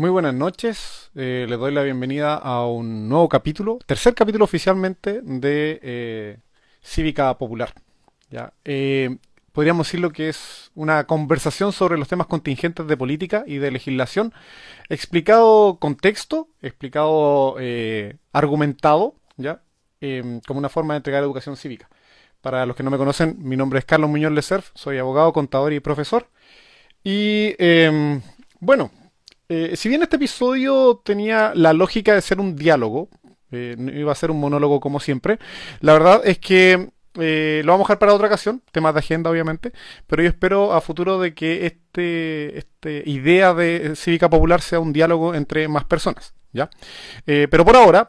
Muy buenas noches. Les doy la bienvenida a un nuevo capítulo, tercer capítulo oficialmente de Cívica Popular. ¿Ya? Podríamos decirlo que es una conversación sobre los temas contingentes de política y de legislación, explicado con texto, explicado argumentado, ¿ya? Como una forma de entregar educación cívica. Para los que no me conocen, mi nombre es Carlos Muñoz Lecerf, soy abogado, contador y profesor. Y bueno, si bien este episodio tenía la lógica de ser un diálogo, no iba a ser un monólogo como siempre, la verdad es que lo vamos a dejar para otra ocasión, temas de agenda obviamente, pero yo espero a futuro de que este idea de Cívica Popular sea un diálogo entre más personas, ¿ya? Pero por ahora,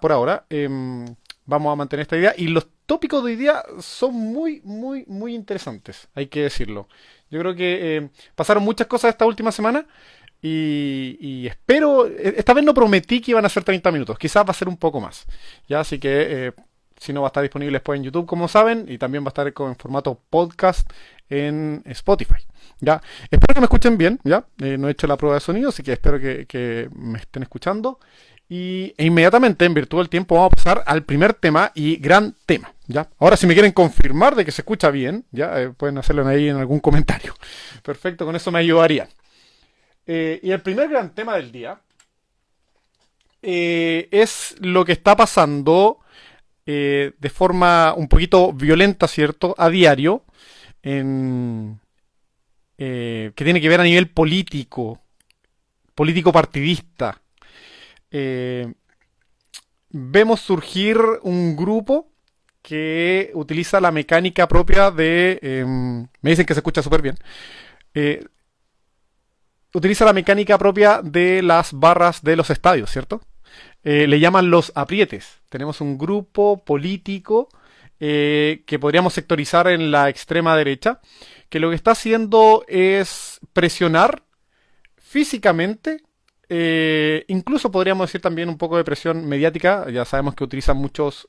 vamos a mantener esta idea y los tópicos de hoy día son muy interesantes, hay que decirlo. Yo creo que pasaron muchas cosas esta última semana y espero, esta vez no prometí que iban a ser 30 minutos, quizás va a ser un poco más, ¿ya? Así que si no va a estar disponible después en YouTube, como saben, y también va a estar en formato podcast en Spotify, ¿ya? Espero que me escuchen bien, ¿ya? No he hecho la prueba de sonido, así que espero que me estén escuchando. E inmediatamente, en virtud del tiempo, vamos a pasar al primer tema y gran tema, ¿ya? Ahora, si me quieren confirmar de que se escucha bien, ¿ya? Pueden hacerlo ahí en algún comentario. Perfecto, con eso me ayudarían. Y el primer gran tema del día es lo que está pasando de forma un poquito violenta, ¿cierto? A diario, que tiene que ver a nivel político, político partidista. Eh, Vemos surgir un grupo que utiliza la mecánica propia de... me dicen que se escucha súper bien. Eh, Utiliza la mecánica propia de las barras de los estadios, ¿cierto? Le llaman los aprietes. Tenemos un grupo político que podríamos sectorizar en la extrema derecha, que lo que está haciendo es presionar físicamente, incluso podríamos decir también un poco de presión mediática. Ya sabemos que utilizan muchas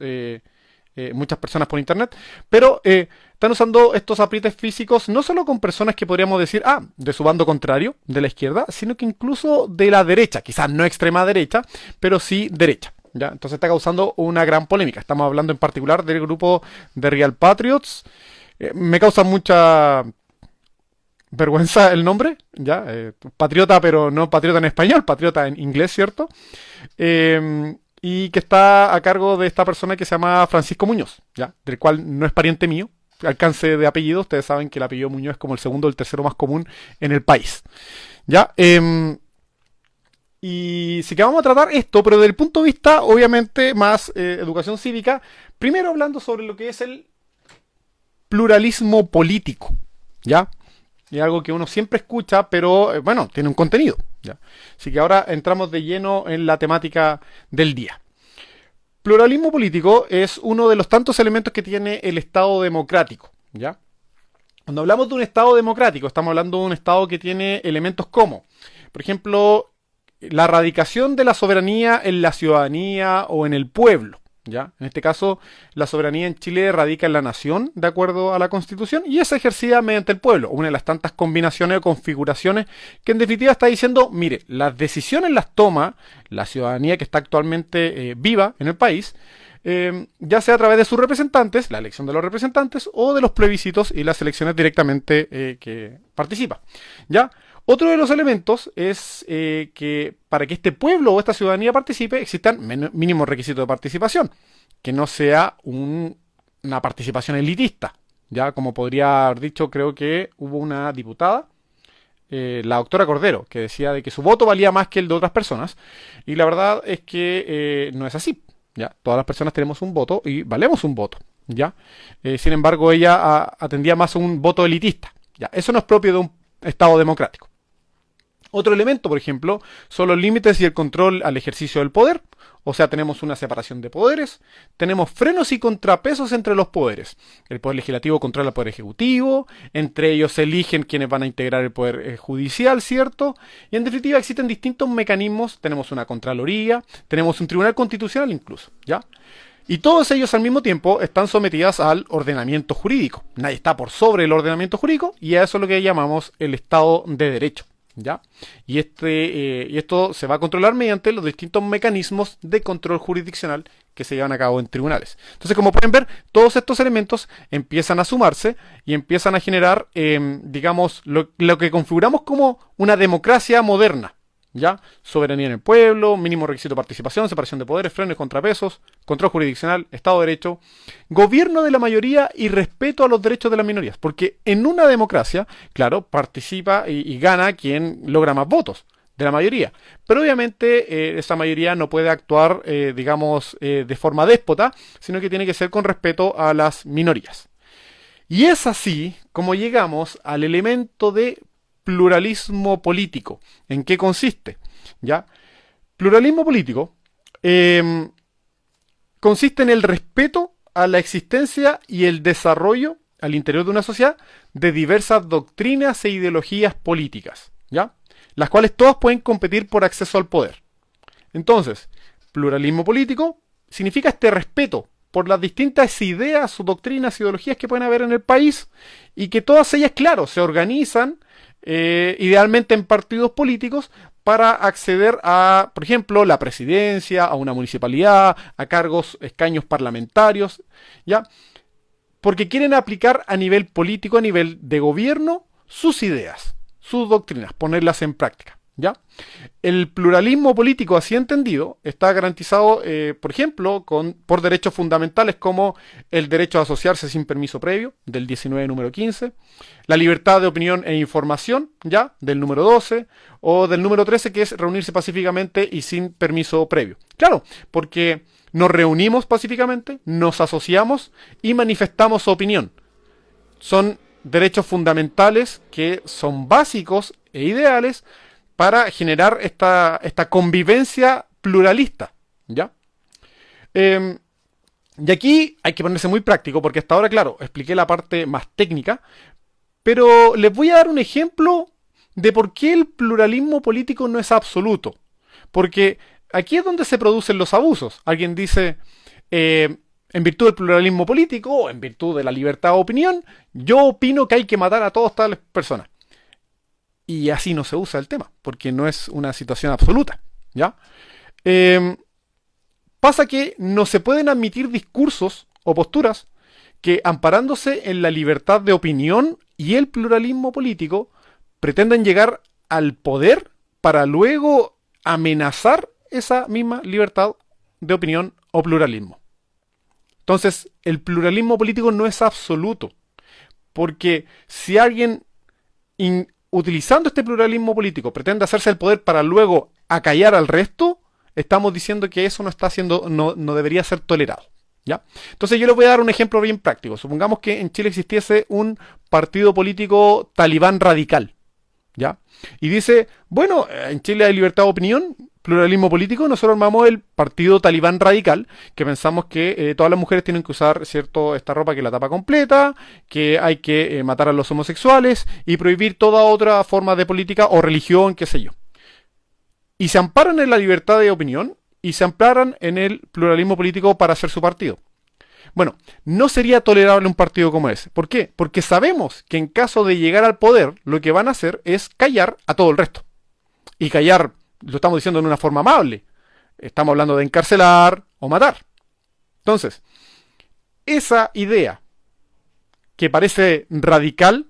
personas por internet, pero están usando estos aprietes físicos no solo con personas que podríamos decir, de su bando contrario, de la izquierda, sino que incluso de la derecha, quizás no extrema derecha, pero sí derecha, ¿ya? Entonces está causando una gran polémica. Estamos hablando en particular del grupo de Real Patriots. Me causa mucha vergüenza el nombre, ¿ya? Patriota, pero no patriota en español, patriota en inglés, ¿cierto? Y que está a cargo de esta persona que se llama Francisco Muñoz, ¿ya? Del cual no es pariente mío, alcance de apellido. Ustedes saben que el apellido Muñoz es como el segundo o el tercero más común en el país, ¿ya? Y sí que vamos a tratar esto, pero desde el punto de vista, obviamente, más educación cívica, primero hablando sobre lo que es el pluralismo político, ¿ya? Y algo que uno siempre escucha, pero bueno, tiene un contenido, ¿ya? Así que ahora entramos de lleno en la temática del día. Pluralismo político es uno de los tantos elementos que tiene el Estado democrático, ¿ya? Cuando hablamos de un Estado democrático, estamos hablando de un Estado que tiene elementos como, por ejemplo, la radicación de la soberanía en la ciudadanía o en el pueblo, ¿ya? En este caso, la soberanía en Chile radica en la nación, de acuerdo a la Constitución, y es ejercida mediante el pueblo, una de las tantas combinaciones o configuraciones que en definitiva está diciendo, mire, las decisiones las toma la ciudadanía que está actualmente viva en el país, ya sea a través de sus representantes, la elección de los representantes, o de los plebiscitos y las elecciones directamente que participa, ¿ya? Otro de los elementos es que para que este pueblo o esta ciudadanía participe existan mínimos requisitos de participación, que no sea una participación elitista, ya como podría haber dicho, creo que hubo una diputada, la doctora Cordero, que decía de que su voto valía más que el de otras personas, y la verdad es que no es así, ya todas las personas tenemos un voto y valemos un voto, ya. Sin embargo, ella atendía más a un voto elitista, ya. Eso no es propio de un Estado democrático. Otro elemento, por ejemplo, son los límites y el control al ejercicio del poder. O sea, tenemos una separación de poderes, tenemos frenos y contrapesos entre los poderes. El poder legislativo controla el poder ejecutivo, entre ellos se eligen quienes van a integrar el poder judicial, ¿cierto? Y en definitiva existen distintos mecanismos, tenemos una contraloría, tenemos un tribunal constitucional incluso, ¿ya? Y todos ellos al mismo tiempo están sometidos al ordenamiento jurídico. Nadie está por sobre el ordenamiento jurídico y a eso es lo que llamamos el Estado de Derecho, ¿Ya? Y esto se va a controlar mediante los distintos mecanismos de control jurisdiccional que se llevan a cabo en tribunales. Entonces, como pueden ver, todos estos elementos empiezan a sumarse y empiezan a generar, digamos, lo que configuramos como una democracia moderna. ¿Ya? Soberanía en el pueblo, mínimo requisito de participación, separación de poderes, frenos y contrapesos, control jurisdiccional, Estado de Derecho, gobierno de la mayoría y respeto a los derechos de las minorías. Porque en una democracia, claro, participa y gana quien logra más votos de la mayoría. Pero obviamente esa mayoría no puede actuar, digamos, de forma déspota, sino que tiene que ser con respeto a las minorías. Y es así como llegamos al elemento de pluralismo político. ¿En qué consiste? ¿Ya? Pluralismo político consiste en el respeto a la existencia y el desarrollo al interior de una sociedad de diversas doctrinas e ideologías políticas, ¿ya? Las cuales todas pueden competir por acceso al poder. Entonces, pluralismo político significa este respeto por las distintas ideas o doctrinas, ideologías que pueden haber en el país y que todas ellas, claro, se organizan idealmente en partidos políticos para acceder a, por ejemplo, la presidencia, a una municipalidad, a cargos, escaños parlamentarios, ¿ya? Porque quieren aplicar a nivel político, a nivel de gobierno, sus ideas, sus doctrinas, ponerlas en práctica, ¿ya? El pluralismo político así entendido está garantizado, por ejemplo, por derechos fundamentales como el derecho a asociarse sin permiso previo, del 19 número 15, la libertad de opinión e información, ¿ya? Del número 12, o del número 13, que es reunirse pacíficamente y sin permiso previo. Claro, porque nos reunimos pacíficamente, nos asociamos y manifestamos opinión. Son derechos fundamentales que son básicos e ideales para generar esta convivencia pluralista, ¿ya? Y aquí hay que ponerse muy práctico, porque hasta ahora, claro, expliqué la parte más técnica, pero les voy a dar un ejemplo de por qué el pluralismo político no es absoluto. Porque aquí es donde se producen los abusos. Alguien dice, en virtud del pluralismo político, o en virtud de la libertad de opinión, yo opino que hay que matar a todas tales personas. Y así no se usa el tema, porque no es una situación absoluta, ¿ya? Pasa que no se pueden admitir discursos o posturas que, amparándose en la libertad de opinión y el pluralismo político, pretenden llegar al poder para luego amenazar esa misma libertad de opinión o pluralismo. Entonces, el pluralismo político no es absoluto, porque si alguien utilizando este pluralismo político pretende hacerse el poder para luego acallar al resto, estamos diciendo que eso no debería ser tolerado, ¿ya? Entonces yo les voy a dar un ejemplo bien práctico. Supongamos que en Chile existiese un partido político talibán radical, ¿ya? Y dice, bueno, en Chile hay libertad de opinión, pluralismo político, nosotros armamos el partido talibán radical, que pensamos que todas las mujeres tienen que usar, ¿cierto?, esta ropa que la tapa completa, que hay que matar a los homosexuales y prohibir toda otra forma de política o religión, qué sé yo. Y se amparan en la libertad de opinión y se amparan en el pluralismo político para hacer su partido. Bueno, no sería tolerable un partido como ese. ¿Por qué? Porque sabemos que en caso de llegar al poder, lo que van a hacer es callar a todo el resto. Y callar, lo estamos diciendo en una forma amable. Estamos hablando de encarcelar o matar. Entonces, esa idea que parece radical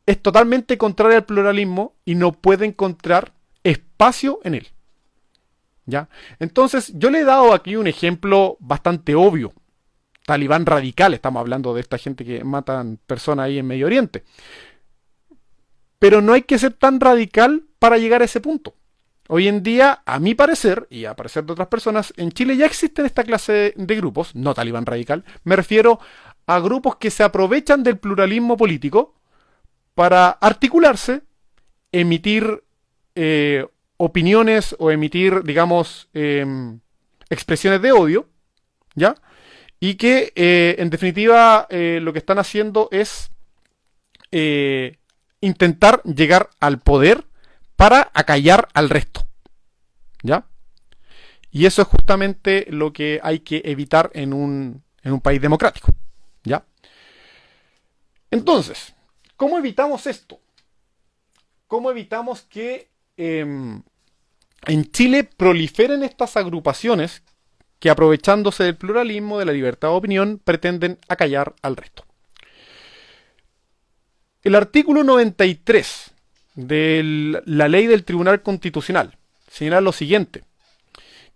es totalmente contraria al pluralismo y no puede encontrar espacio en él, ¿ya? Entonces, yo le he dado aquí un ejemplo bastante obvio. Talibán radical, estamos hablando de esta gente que matan personas ahí en Medio Oriente. Pero no hay que ser tan radical para llegar a ese punto. Hoy en día, a mi parecer, y a parecer de otras personas, en Chile ya existen esta clase de grupos, no talibán radical, me refiero a grupos que se aprovechan del pluralismo político para articularse, emitir opiniones o emitir, digamos, expresiones de odio, ¿ya? Y que, en definitiva, lo que están haciendo es intentar llegar al poder para acallar al resto, ¿ya? Y eso es justamente lo que hay que evitar en un país democrático, ¿ya? Entonces, ¿cómo evitamos esto? cómo evitamos que en Chile proliferen estas agrupaciones que, aprovechándose del pluralismo, de la libertad de opinión, pretenden acallar al resto. El artículo 93 de la ley del Tribunal Constitucional señala lo siguiente,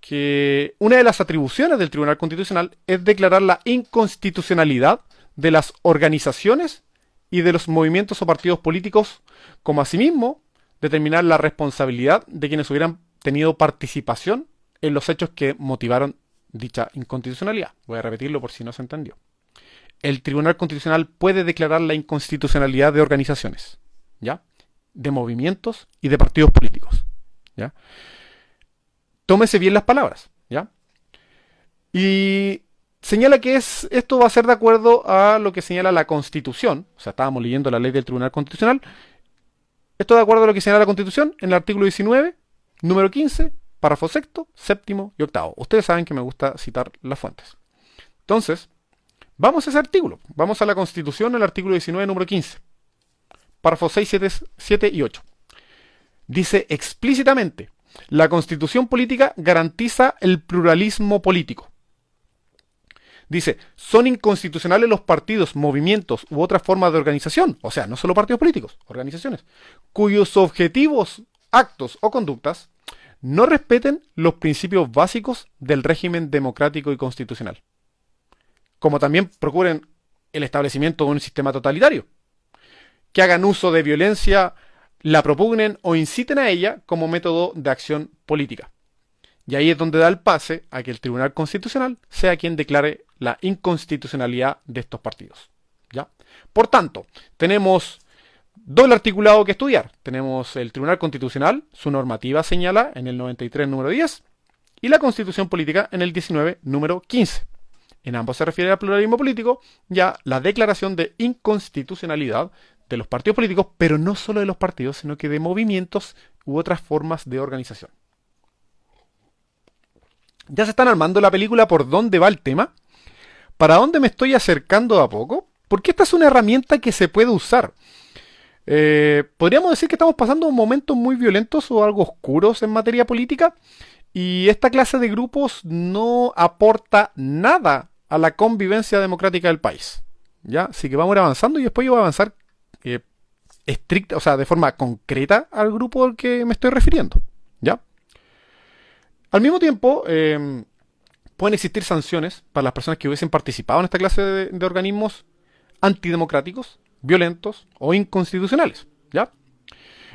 que una de las atribuciones del Tribunal Constitucional es declarar la inconstitucionalidad de las organizaciones y de los movimientos o partidos políticos, como asimismo determinar la responsabilidad de quienes hubieran tenido participación en los hechos que motivaron dicha inconstitucionalidad. Voy a repetirlo por si no se entendió. El Tribunal Constitucional puede declarar la inconstitucionalidad de organizaciones, ¿ya?, de movimientos y de partidos políticos, ¿ya? Tómese bien las palabras, ¿ya? Y señala que esto va a ser de acuerdo a lo que señala la Constitución. O sea, estábamos leyendo la ley del Tribunal Constitucional. Esto de acuerdo a lo que señala la Constitución en el artículo 19, número 15, párrafo sexto, séptimo y octavo. Ustedes saben que me gusta citar las fuentes. Entonces, vamos a ese artículo. Vamos a la Constitución, el artículo 19, número 15. Párrafos 6, 7 y 8. Dice explícitamente: la Constitución política garantiza el pluralismo político. Dice, son inconstitucionales los partidos, movimientos u otras formas de organización, o sea, no solo partidos políticos, organizaciones, cuyos objetivos, actos o conductas no respeten los principios básicos del régimen democrático y constitucional, como también procuren el establecimiento de un sistema totalitario, que hagan uso de violencia, la propugnen o inciten a ella como método de acción política. Y ahí es donde da el pase a que el Tribunal Constitucional sea quien declare la inconstitucionalidad de estos partidos, ¿ya? Por tanto, tenemos doble articulado que estudiar. Tenemos el Tribunal Constitucional, su normativa señala en el 93, número 10, y la Constitución Política en el 19, número 15. En ambos se refiere al pluralismo político, ya la declaración de inconstitucionalidad de los partidos políticos, pero no solo de los partidos, sino que de movimientos u otras formas de organización. Ya se están armando la película por dónde va el tema, para dónde me estoy acercando de a poco, porque esta es una herramienta que se puede usar. Podríamos decir que estamos pasando momentos muy violentos o algo oscuros en materia política, y esta clase de grupos no aporta nada a la convivencia democrática del país, ¿ya? Así que vamos a ir avanzando y después yo voy a avanzar estricta, o sea, de forma concreta al grupo al que me estoy refiriendo, ¿ya? Al mismo tiempo, pueden existir sanciones para las personas que hubiesen participado en esta clase de organismos antidemocráticos, violentos o inconstitucionales, ¿ya?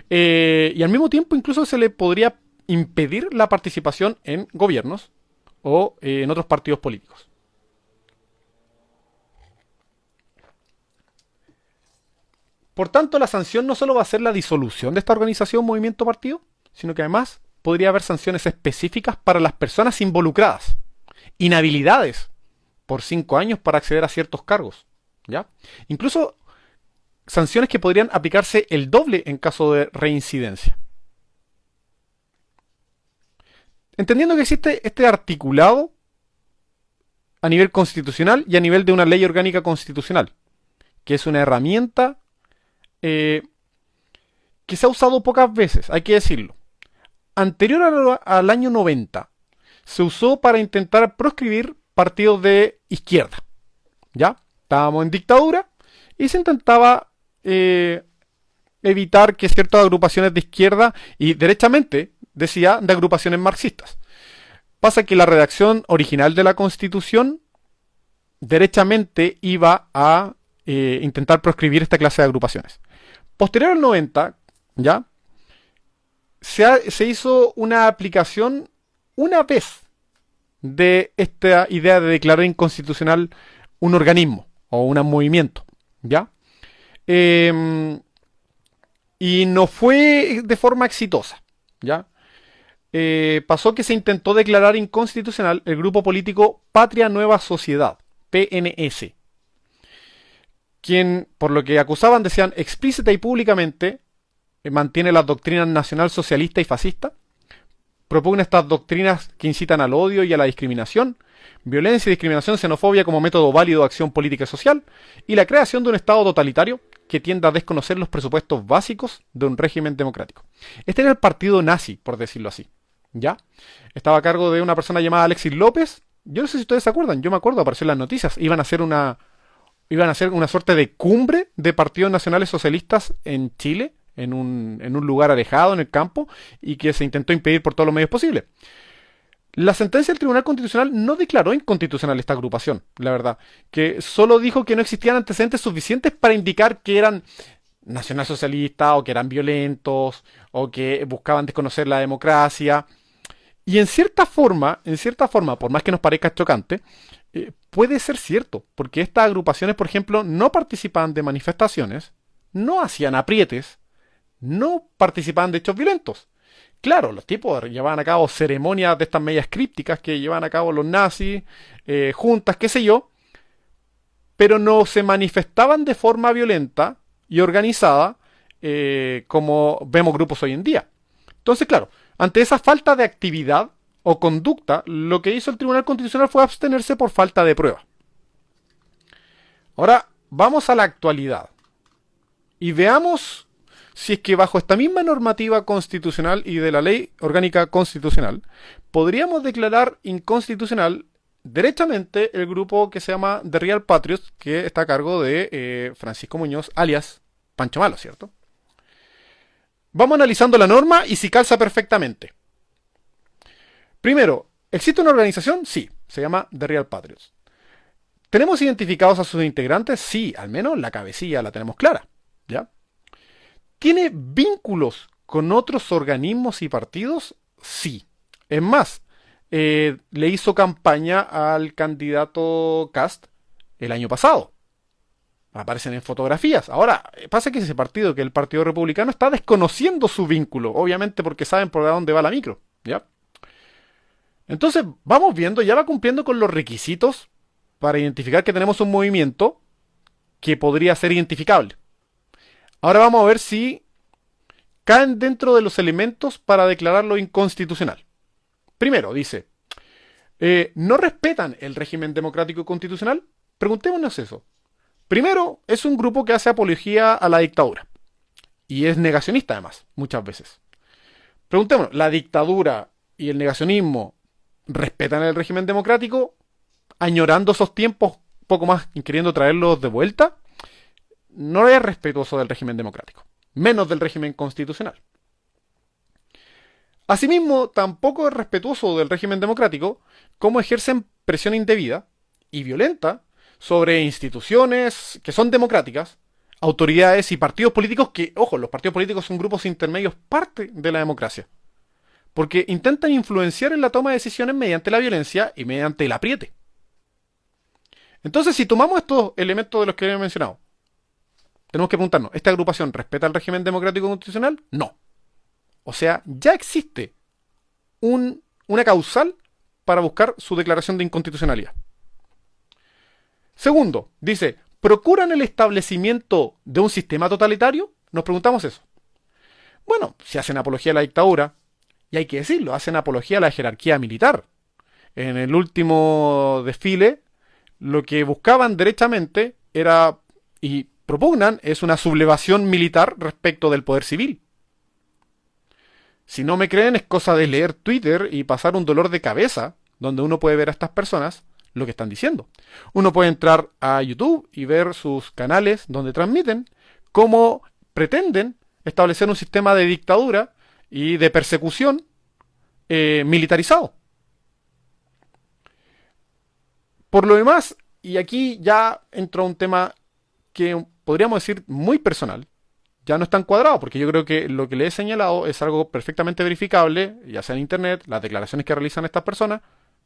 Y al mismo tiempo incluso se le podría impedir la participación en gobiernos o en otros partidos políticos. Por tanto, la sanción no solo va a ser la disolución de esta organización, movimiento, partido, sino que además podría haber sanciones específicas para las personas involucradas. Inhabilidades por 5 años para acceder a ciertos cargos, ¿ya? Incluso sanciones que podrían aplicarse el doble en caso de reincidencia. Entendiendo que existe este articulado a nivel constitucional y a nivel de una ley orgánica constitucional, que es una herramienta que se ha usado pocas veces, hay que decirlo. Anterior al año 90, se usó para intentar proscribir partidos de izquierda, ¿ya? Estábamos en dictadura y se intentaba evitar que ciertas agrupaciones de izquierda, y derechamente decía de agrupaciones marxistas. Pasa que la redacción original de la Constitución derechamente iba a intentar proscribir esta clase de agrupaciones. Posterior al 90, ¿ya?, se hizo una aplicación una vez de esta idea de declarar inconstitucional un organismo o un movimiento, ¿ya? Y no fue de forma exitosa, ¿ya? Pasó que se intentó declarar inconstitucional el grupo político Patria Nueva Sociedad, PNS, quien, por lo que acusaban, decían explícita y públicamente, mantiene las doctrinas nacional socialista y fascista, propugna estas doctrinas que incitan al odio y a la discriminación, violencia y discriminación, xenofobia como método válido de acción política y social, y la creación de un Estado totalitario que tiende a desconocer los presupuestos básicos de un régimen democrático. Este era el partido nazi, por decirlo así. ¿Ya? Estaba a cargo de una persona llamada Alexis López. Yo no sé si ustedes se acuerdan, yo me acuerdo, apareció en las noticias. Iban a hacer una suerte de cumbre de partidos nacionales socialistas en Chile, en un lugar alejado, en el campo, y que se intentó impedir por todos los medios posibles. La sentencia del Tribunal Constitucional no declaró inconstitucional esta agrupación, la verdad, que solo dijo que no existían antecedentes suficientes para indicar que eran nacionalsocialistas o que eran violentos o que buscaban desconocer la democracia. Y en cierta forma, por más que nos parezca chocante, puede ser cierto, porque estas agrupaciones, por ejemplo, no participaban de manifestaciones, no hacían aprietes, no participaban de hechos violentos. Claro, los tipos llevaban a cabo ceremonias de estas medias crípticas que llevaban a cabo los nazis, juntas, qué sé yo, pero no se manifestaban de forma violenta y organizada como vemos grupos hoy en día. Entonces, claro, ante esa falta de actividad o conducta, lo que hizo el Tribunal Constitucional fue abstenerse por falta de prueba. Ahora, vamos a la actualidad y veamos si es que bajo esta misma normativa constitucional y de la ley orgánica constitucional, podríamos declarar inconstitucional derechamente el grupo que se llama The Real Patriots, que está a cargo de Francisco Muñoz, alias Pancho Malo, ¿cierto? Vamos analizando la norma y si calza perfectamente. Primero, ¿existe una organización? Sí, se llama The Real Patriots. ¿Tenemos identificados a sus integrantes? Sí, al menos la cabecilla la tenemos clara, ¿ya? ¿Tiene vínculos con otros organismos y partidos? Sí. Es más, le hizo campaña al candidato Kast el año pasado. Aparecen en fotografías. Ahora, pasa que ese partido, que el Partido Republicano, está desconociendo su vínculo, obviamente porque saben por dónde va la micro, ¿ya? Entonces, vamos viendo, ya va cumpliendo con los requisitos para identificar que tenemos un movimiento que podría ser identificable. Ahora vamos a ver si caen dentro de los elementos para declararlo inconstitucional. Primero, dice, ¿no respetan el régimen democrático y constitucional? Preguntémonos eso. Primero, es un grupo que hace apología a la dictadura. Y es negacionista, además, muchas veces. Preguntémonos, ¿la dictadura y el negacionismo respetan el régimen democrático, añorando esos tiempos, poco más, y queriendo traerlos de vuelta? No es respetuoso del régimen democrático, menos del régimen constitucional. Asimismo, tampoco es respetuoso del régimen democrático cómo ejercen presión indebida y violenta sobre instituciones que son democráticas, autoridades y partidos políticos que, ojo, los partidos políticos son grupos intermedios, parte de la democracia, porque intentan influenciar en la toma de decisiones mediante la violencia y mediante el apriete. Entonces, si tomamos estos elementos de los que he mencionado, tenemos que preguntarnos, ¿esta agrupación respeta el régimen democrático constitucional? No. O sea, ya existe una causal para buscar su declaración de inconstitucionalidad. Segundo, dice, ¿procuran el establecimiento de un sistema totalitario? Nos preguntamos eso. Bueno, si hacen apología a la dictadura, y hay que decirlo, hacen apología a la jerarquía militar. En el último desfile, lo que buscaban derechamente era, y propugnan, es una sublevación militar respecto del poder civil. Si no me creen, es cosa de leer Twitter y pasar un dolor de cabeza, donde uno puede ver a estas personas lo que están diciendo. Uno puede entrar a YouTube y ver sus canales donde transmiten cómo pretenden establecer un sistema de dictadura y de persecución militarizado. Por lo demás, y aquí ya entra un tema que podríamos decir muy personal, ya no es tan cuadrado, porque yo creo que lo que le he señalado es algo perfectamente verificable, ya sea en internet, las declaraciones que realizan estas personas,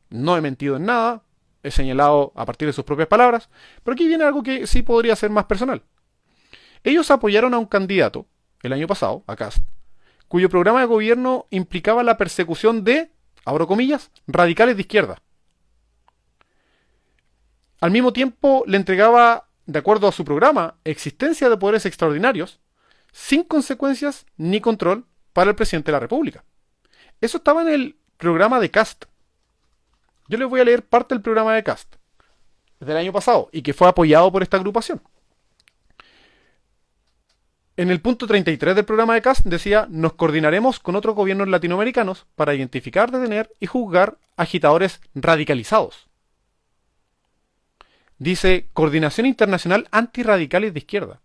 no he mentido en nada, he señalado a partir de sus propias palabras, pero aquí viene algo que sí podría ser más personal. Ellos apoyaron a un candidato, el año pasado, a Kast, cuyo programa de gobierno implicaba la persecución de, abro comillas, radicales de izquierda. Al mismo tiempo le entregaba, de acuerdo a su programa, existencia de poderes extraordinarios, sin consecuencias ni control para el presidente de la República. Eso estaba en el programa de Kast. Yo les voy a leer parte del programa de Kast del año pasado y que fue apoyado por esta agrupación. En el punto 33 del programa de Kast decía, nos coordinaremos con otros gobiernos latinoamericanos para identificar, detener y juzgar agitadores radicalizados. Dice, coordinación internacional antirradicales de izquierda.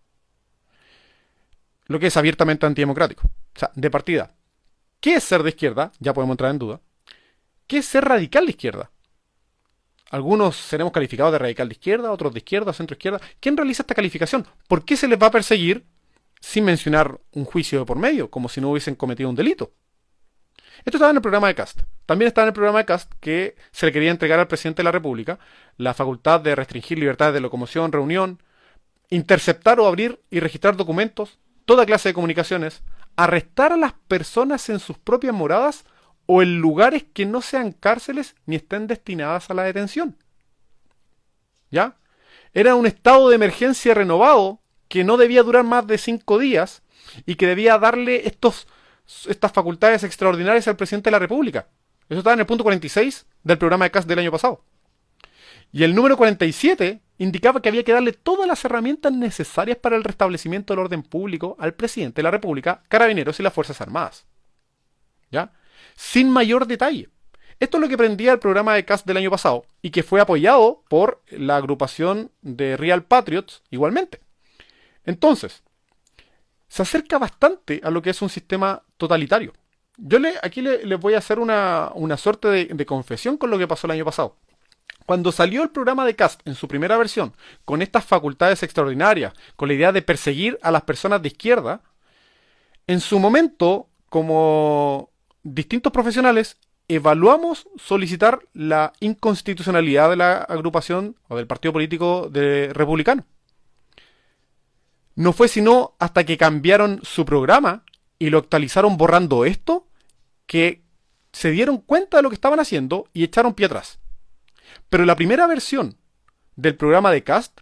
Lo que es abiertamente antidemocrático. O sea, de partida, ¿qué es ser de izquierda? Ya podemos entrar en duda. ¿Qué es ser radical de izquierda? Algunos seremos calificados de radical de izquierda, otros de izquierda, centro izquierda. ¿Quién realiza esta calificación? ¿Por qué se les va a perseguir sin mencionar un juicio de por medio, como si no hubiesen cometido un delito? Esto estaba en el programa de Kast. También estaba en el programa de Kast que se le quería entregar al presidente de la República la facultad de restringir libertades de locomoción, reunión, interceptar o abrir y registrar documentos, toda clase de comunicaciones, arrestar a las personas en sus propias moradas o en lugares que no sean cárceles ni estén destinadas a la detención. ¿Ya? Era un estado de emergencia renovado que no debía durar más de 5 días y que debía darle estas facultades extraordinarias al presidente de la República. Eso estaba en el punto 46 del programa de Kast del año pasado. Y el número 47 indicaba que había que darle todas las herramientas necesarias para el restablecimiento del orden público al presidente de la República, Carabineros y las Fuerzas Armadas. ¿Ya? Sin mayor detalle. Esto es lo que prendía el programa de Kast del año pasado y que fue apoyado por la agrupación de Real Patriots igualmente. Entonces, se acerca bastante a lo que es un sistema totalitario. Aquí les voy a hacer una suerte de confesión con lo que pasó el año pasado. Cuando salió el programa de Kast en su primera versión, con estas facultades extraordinarias, con la idea de perseguir a las personas de izquierda, en su momento, como distintos profesionales, evaluamos solicitar la inconstitucionalidad de la agrupación o del partido político republicano. No fue sino hasta que cambiaron su programa y lo actualizaron borrando esto, que se dieron cuenta de lo que estaban haciendo y echaron pie atrás. Pero la primera versión del programa de Kast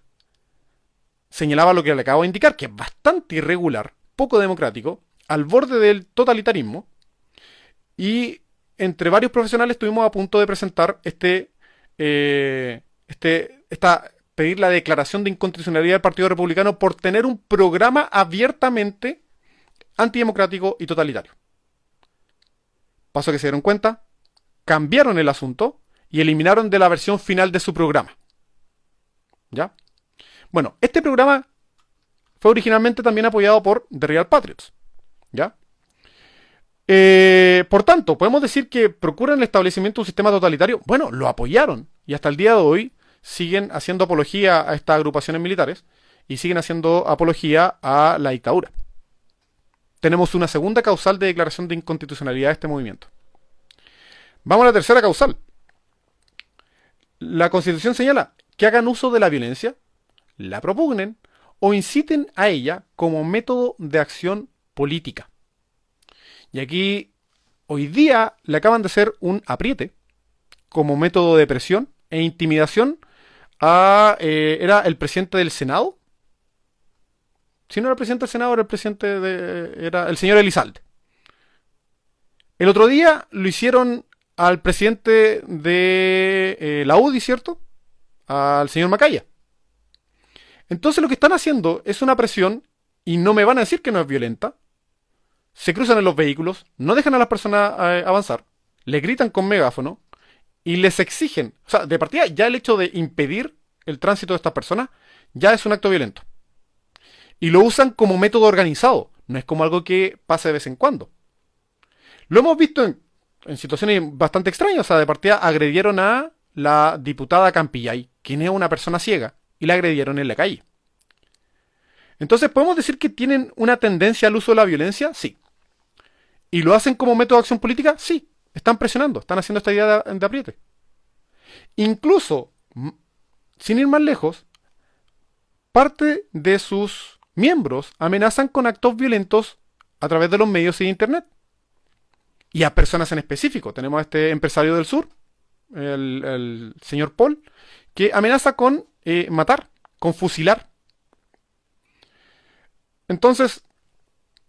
señalaba lo que le acabo de indicar, que es bastante irregular, poco democrático, al borde del totalitarismo, y entre varios profesionales estuvimos a punto de presentar pedir la declaración de inconstitucionalidad del Partido Republicano por tener un programa abiertamente antidemocrático y totalitario. Pasó que se dieron cuenta, cambiaron el asunto y eliminaron de la versión final de su programa. ¿Ya? Bueno, este programa fue originalmente también apoyado por The Real Patriots. ¿Ya? Por tanto, ¿podemos decir que procuran el establecimiento de un sistema totalitario? Bueno, lo apoyaron y hasta el día de hoy siguen haciendo apología a estas agrupaciones militares y siguen haciendo apología a la dictadura. Tenemos una segunda causal de declaración de inconstitucionalidad de este movimiento. Vamos a la tercera causal. La Constitución señala que hagan uso de la violencia, la propugnen o inciten a ella como método de acción política. Y aquí, hoy día, le acaban de hacer un apriete como método de presión e intimidación era el presidente del Senado. Si no era el presidente del Senado, era el señor Elizalde. El otro día lo hicieron al presidente de la UDI, ¿cierto? Al señor Macaya. Entonces lo que están haciendo es una presión, y no me van a decir que no es violenta. Se cruzan en los vehículos, no dejan a las personas avanzar, le gritan con megáfono y les exigen, o sea, de partida ya el hecho de impedir el tránsito de estas personas ya es un acto violento. Y lo usan como método organizado, no es como algo que pase de vez en cuando. Lo hemos visto en situaciones bastante extrañas, o sea, de partida agredieron a la diputada Campillay, quien es una persona ciega, y la agredieron en la calle. Entonces, ¿podemos decir que tienen una tendencia al uso de la violencia? Sí. ¿Y lo hacen como método de acción política? Sí. Están presionando, están haciendo esta idea de apriete. Incluso, sin ir más lejos, parte de sus miembros amenazan con actos violentos a través de los medios y de internet. Y a personas en específico. Tenemos a este empresario del sur, el señor Paul, que amenaza con matar, con fusilar. Entonces,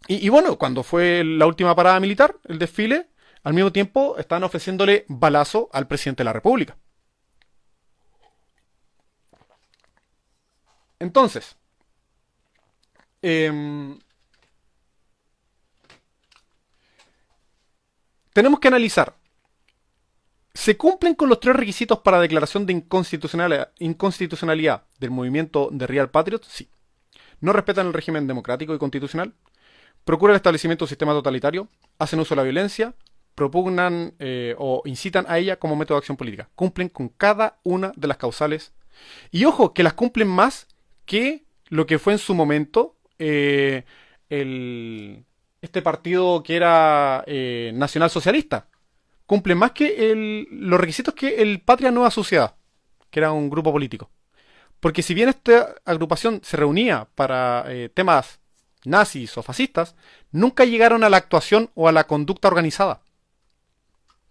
y bueno, cuando fue la última parada militar, el desfile, al mismo tiempo estaban ofreciéndole balazo al presidente de la República. Entonces, tenemos que analizar, ¿se cumplen con los tres requisitos para declaración de inconstitucionalidad del movimiento de Real Patriots? Sí. ¿No respetan el régimen democrático y constitucional? ¿Procuran el establecimiento de un sistema totalitario? ¿Hacen uso de la violencia? ¿Propugnan o incitan a ella como método de acción política? Cumplen con cada una de las causales. Y ojo, que las cumplen más que lo que fue en su momento este partido que era nacional socialista. Cumplen más que los requisitos que el Patria Nueva Sociedad, que era un grupo político. Porque si bien esta agrupación se reunía para temas nazis o fascistas, nunca llegaron a la actuación o a la conducta organizada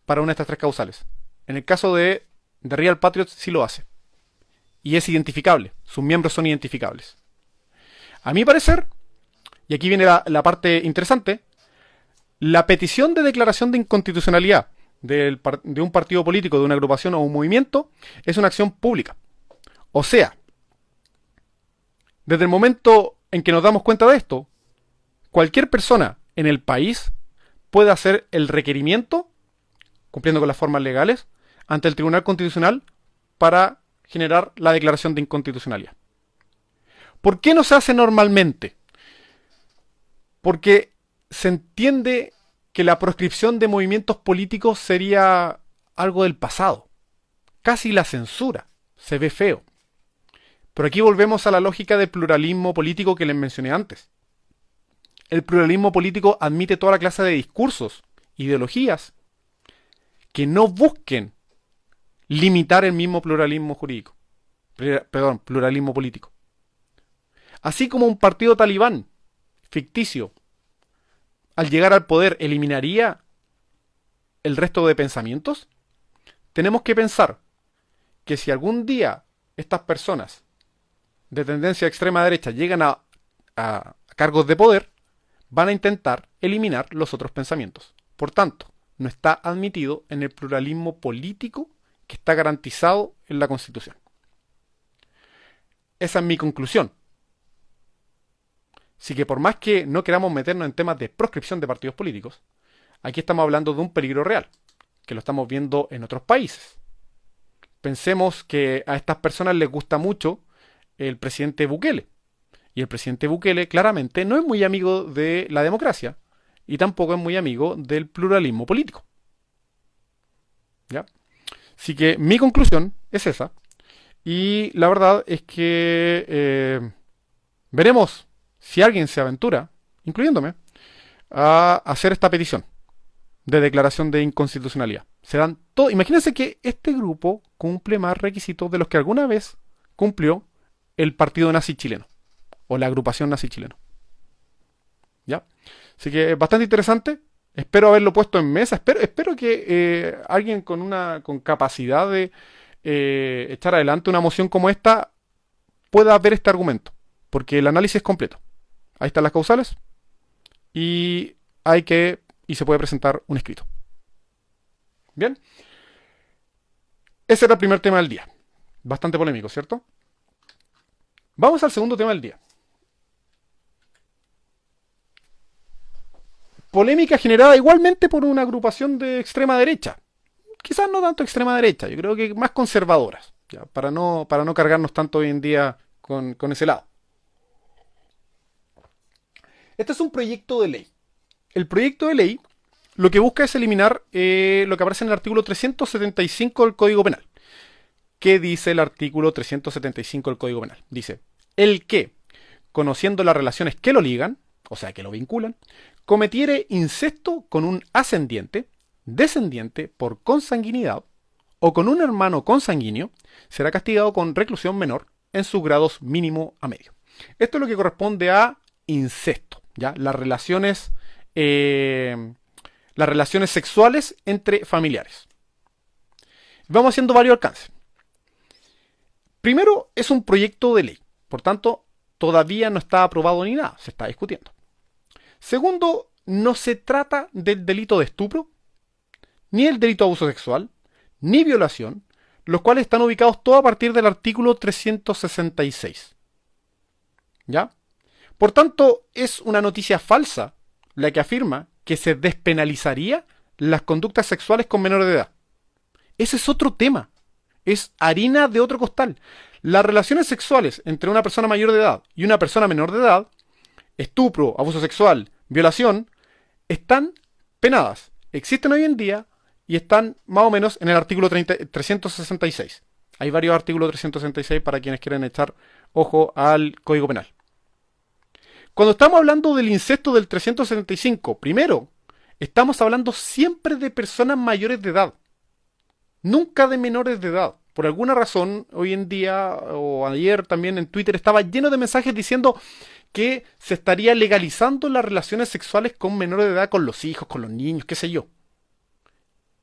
para una de estas tres causales. En el caso de Real Patriots sí lo hace. Y es identificable. Sus miembros son identificables. A mi parecer, y aquí viene la parte interesante, la petición de declaración de inconstitucionalidad de un partido político, de una agrupación o un movimiento, es una acción pública. O sea, desde el momento en que nos damos cuenta de esto, cualquier persona en el país puede hacer el requerimiento, cumpliendo con las formas legales, ante el Tribunal Constitucional para generar la declaración de inconstitucionalidad. ¿Por qué no se hace normalmente? Porque se entiende que la proscripción de movimientos políticos sería algo del pasado. Casi la censura. Se ve feo. Pero aquí volvemos a la lógica del pluralismo político que les mencioné antes. El pluralismo político admite toda la clase de discursos, ideologías, que no busquen limitar el mismo pluralismo jurídico. Perdón, pluralismo político. Así como un partido talibán ficticio, al llegar al poder, eliminaría el resto de pensamientos, tenemos que pensar que si algún día estas personas de tendencia extrema derecha llegan a cargos de poder, van a intentar eliminar los otros pensamientos. Por tanto, no está admitido en el pluralismo político que está garantizado en la Constitución. Esa es mi conclusión. Así que por más que no queramos meternos en temas de proscripción de partidos políticos, aquí estamos hablando de un peligro real, que lo estamos viendo en otros países. Pensemos que a estas personas les gusta mucho el presidente Bukele. Y el presidente Bukele claramente no es muy amigo de la democracia y tampoco es muy amigo del pluralismo político. ¿Ya? Así que mi conclusión es esa. Y la verdad es que veremos si alguien se aventura, incluyéndome, a hacer esta petición de declaración de inconstitucionalidad. Imagínense que este grupo cumple más requisitos de los que alguna vez cumplió el partido nazi chileno o la agrupación nazi chileno. ¿Ya? Así que es bastante interesante. Espero haberlo puesto en mesa. Espero que alguien con capacidad de echar adelante una moción como esta pueda ver este argumento, porque el análisis es completo. Ahí están las causales y se puede presentar un escrito. Bien. Ese era el primer tema del día. Bastante polémico, ¿cierto? Vamos al segundo tema del día. Polémica generada igualmente por una agrupación de extrema derecha. Quizás no tanto extrema derecha, yo creo que más conservadoras, ¿ya? Para no cargarnos tanto hoy en día con ese lado. Este es un proyecto de ley. El proyecto de ley lo que busca es eliminar lo que aparece en el artículo 375 del Código Penal. ¿Qué dice el artículo 375 del Código Penal? Dice, el que, conociendo las relaciones que lo ligan, o sea, que lo vinculan, cometiere incesto con un ascendiente, descendiente por consanguinidad o con un hermano consanguíneo, será castigado con reclusión menor en sus grados mínimo a medio. Esto es lo que corresponde a incesto, ¿ya? Las relaciones sexuales entre familiares. Vamos haciendo varios alcances. Primero, es un proyecto de ley, por tanto, todavía no está aprobado ni nada, se está discutiendo. Segundo, no se trata del delito de estupro, ni el delito de abuso sexual, ni violación, los cuales están ubicados todo a partir del artículo 366. ¿Ya? Por tanto, es una noticia falsa la que afirma que se despenalizaría las conductas sexuales con menores de edad. Ese es otro tema. Es harina de otro costal. Las relaciones sexuales entre una persona mayor de edad y una persona menor de edad, estupro, abuso sexual, violación, están penadas. Existen hoy en día y están más o menos en el artículo 366. Hay varios artículos 366 para quienes quieren echar ojo al Código Penal. Cuando estamos hablando del incesto del 375, primero, estamos hablando siempre de personas mayores de edad. Nunca de menores de edad. Por alguna razón, hoy en día, o ayer también en Twitter, estaba lleno de mensajes diciendo que se estaría legalizando las relaciones sexuales con menores de edad, con los hijos, con los niños, qué sé yo.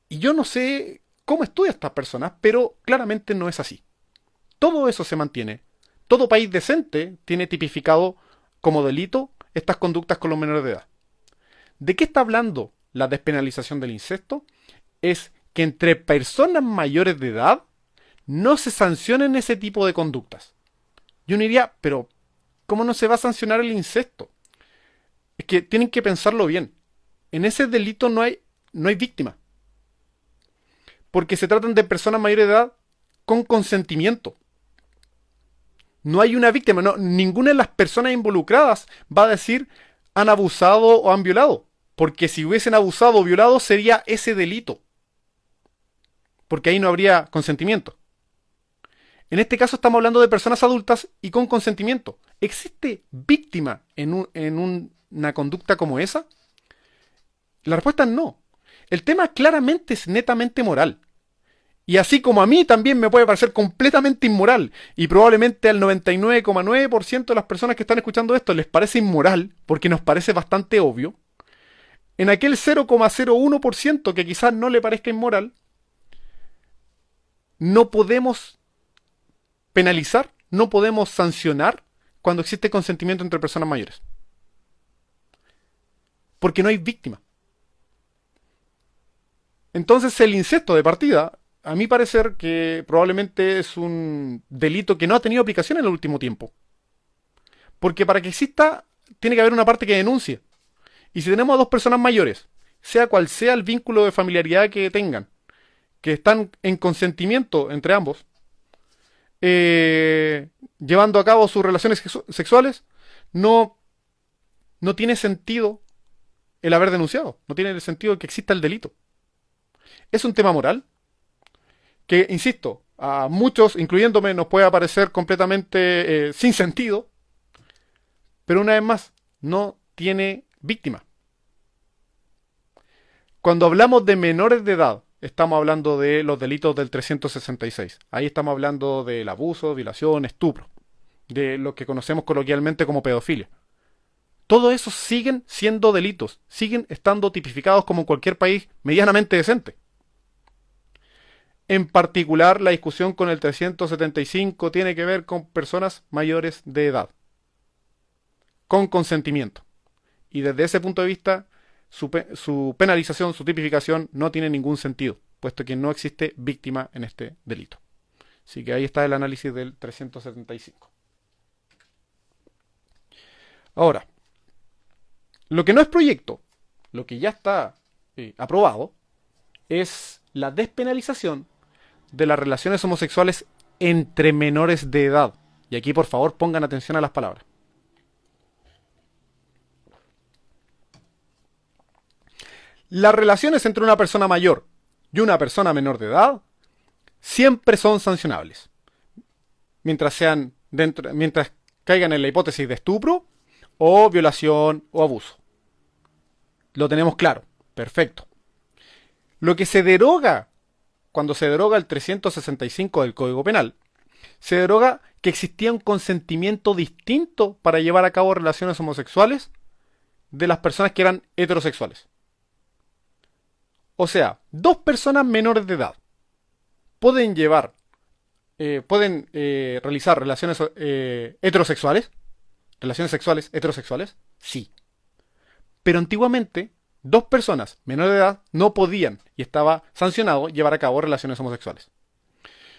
Y yo no sé cómo estudia estas personas, pero claramente no es así. Todo eso se mantiene. Todo país decente tiene tipificado como delito estas conductas con los menores de edad. ¿De qué está hablando la despenalización del incesto? Es que entre personas mayores de edad no se sancionen ese tipo de conductas. Yo no diría, pero ¿cómo no se va a sancionar el incesto? Es que tienen que pensarlo bien. En ese delito no hay víctima. Porque se tratan de personas mayores de edad con consentimiento. No hay una víctima. No, ninguna de las personas involucradas va a decir han abusado o han violado. Porque si hubiesen abusado o violado sería ese delito. Porque ahí no habría consentimiento. En este caso estamos hablando de personas adultas y con consentimiento. ¿Existe víctima en una conducta como esa? La respuesta es no. El tema claramente es netamente moral. Y así como a mí también me puede parecer completamente inmoral, y probablemente al 99,9% de las personas que están escuchando esto les parece inmoral, porque nos parece bastante obvio, en aquel 0,01% que quizás no le parezca inmoral, no podemos penalizar, no podemos sancionar cuando existe consentimiento entre personas mayores. Porque no hay víctima. Entonces el incesto de partida, a mi parecer, que probablemente es un delito que no ha tenido aplicación en el último tiempo. Porque para que exista, tiene que haber una parte que denuncie. Y si tenemos a dos personas mayores, sea cual sea el vínculo de familiaridad que tengan, que están en consentimiento entre ambos, llevando a cabo sus relaciones sexuales, no tiene sentido el haber denunciado. No tiene sentido que exista el delito. Es un tema moral que, insisto, a muchos, incluyéndome, nos puede parecer completamente sin sentido, pero una vez más, no tiene víctima. Cuando hablamos de menores de edad, estamos hablando de los delitos del 366. Ahí estamos hablando del abuso, violación, estupro, de lo que conocemos coloquialmente como pedofilia. Todo eso siguen siendo delitos, siguen estando tipificados como en cualquier país medianamente decente. En particular, la discusión con el 375 tiene que ver con personas mayores de edad, con consentimiento. Y desde ese punto de vista, su penalización, su tipificación no tiene ningún sentido, puesto que no existe víctima en este delito. Así que ahí está el análisis del 375. Ahora, lo que no es proyecto, lo que ya está aprobado, es la despenalización de las relaciones homosexuales entre menores de edad. Y aquí, por favor, pongan atención a las palabras. Las relaciones entre una persona mayor y una persona menor de edad siempre son sancionables. Mientras caigan en la hipótesis de estupro o violación o abuso. Lo tenemos claro. Perfecto. Lo que se deroga cuando se deroga el 365 del Código Penal, se deroga que existía un consentimiento distinto para llevar a cabo relaciones homosexuales de las personas que eran heterosexuales. O sea, dos personas menores de edad pueden realizar relaciones heterosexuales, relaciones sexuales heterosexuales, sí. Pero antiguamente, dos personas menores de edad no podían, y estaba sancionado, llevar a cabo relaciones homosexuales.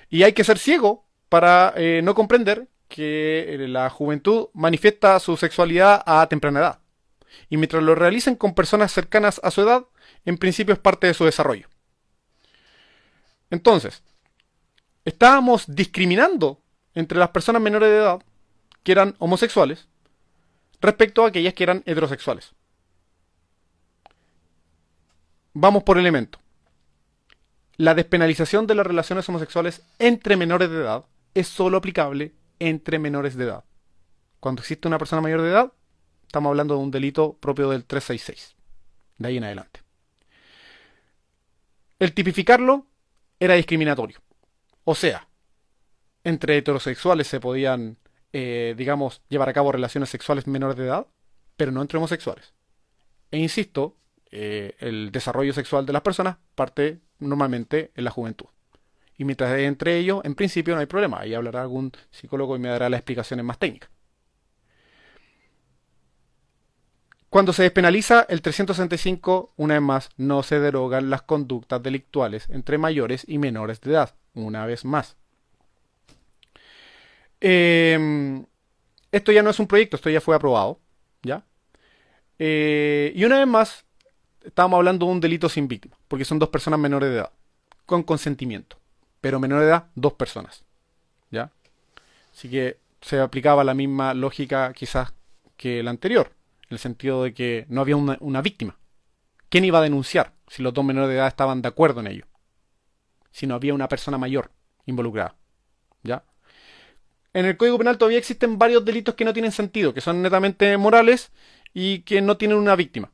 Y hay que ser ciego para no comprender que la juventud manifiesta su sexualidad a temprana edad. Y mientras lo realicen con personas cercanas a su edad, en principio es parte de su desarrollo. Entonces, estábamos discriminando entre las personas menores de edad que eran homosexuales respecto a aquellas que eran heterosexuales. Vamos por elemento. La despenalización de las relaciones homosexuales entre menores de edad es solo aplicable entre menores de edad. Cuando existe una persona mayor de edad, estamos hablando de un delito propio del 366. De ahí en adelante. El tipificarlo era discriminatorio. O sea, entre heterosexuales se podían, llevar a cabo relaciones sexuales menores de edad, pero no entre homosexuales. E insisto, el desarrollo sexual de las personas parte normalmente en la juventud. Y mientras entre ellos, en principio no hay problema. Ahí hablará algún psicólogo y me dará las explicaciones más técnicas. Cuando se despenaliza el 365, una vez más, no se derogan las conductas delictuales entre mayores y menores de edad. Una vez más. Esto ya no es un proyecto, esto ya fue aprobado. ¿Ya? Y una vez más, estamos hablando de un delito sin víctima, porque son dos personas menores de edad, con consentimiento. Pero menor de edad, dos personas. ¿Ya? Así que se aplicaba la misma lógica quizás que la anterior. En el sentido de que no había una víctima. ¿Quién iba a denunciar si los dos menores de edad estaban de acuerdo en ello? Si no había una persona mayor involucrada. ¿Ya? En el Código Penal todavía existen varios delitos que no tienen sentido, que son netamente morales y que no tienen una víctima.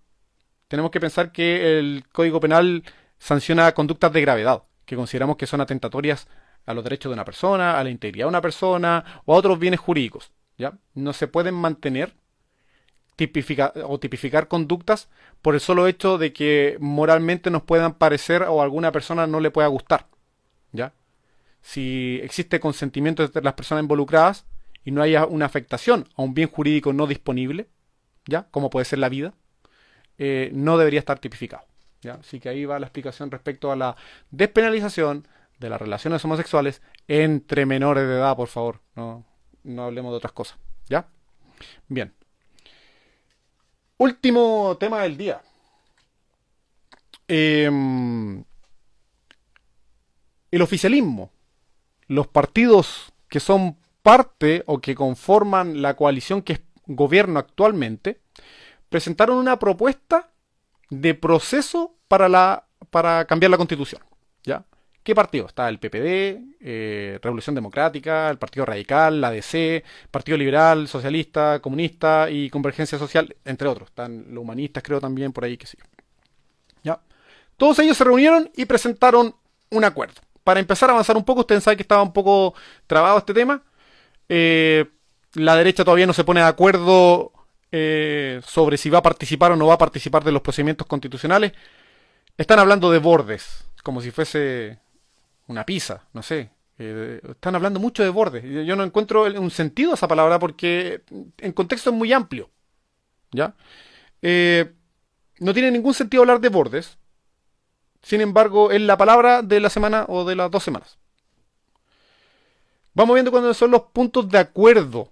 Tenemos que pensar que el Código Penal sanciona conductas de gravedad, que consideramos que son atentatorias a los derechos de una persona, a la integridad de una persona o a otros bienes jurídicos. ¿Ya? No se pueden mantener tipificar conductas por el solo hecho de que moralmente nos puedan parecer o a alguna persona no le pueda gustar. ¿Ya? Si existe consentimiento entre las personas involucradas y no haya una afectación a un bien jurídico no disponible, ¿ya? Como puede ser la vida, no debería estar tipificado. ¿Ya? Así que ahí va la explicación respecto a la despenalización de las relaciones homosexuales entre menores de edad, por favor. No hablemos de otras cosas. ¿Ya? Bien. Último tema del día. El oficialismo. Los partidos que son parte o que conforman la coalición que es gobierno actualmente, presentaron una propuesta de proceso para cambiar la Constitución. ¿Ya? ¿Qué partido? Está el PPD, Revolución Democrática, el Partido Radical, la ADC, Partido Liberal, Socialista, Comunista y Convergencia Social, entre otros. Están los humanistas, creo, también por ahí, que sí. ¿Ya? Todos ellos se reunieron y presentaron un acuerdo. Para empezar a avanzar un poco, ustedes saben que estaba un poco trabado este tema. La derecha todavía no se pone de acuerdo sobre si va a participar o no va a participar de los procedimientos constitucionales. Están hablando de bordes, como si fuese una pizza, no sé. Están hablando mucho de bordes. Yo no encuentro un sentido a esa palabra porque en contexto es muy amplio. ¿Ya? No tiene ningún sentido hablar de bordes. Sin embargo, es la palabra de la semana o de las 2 semanas. Vamos viendo cuáles son los puntos de acuerdo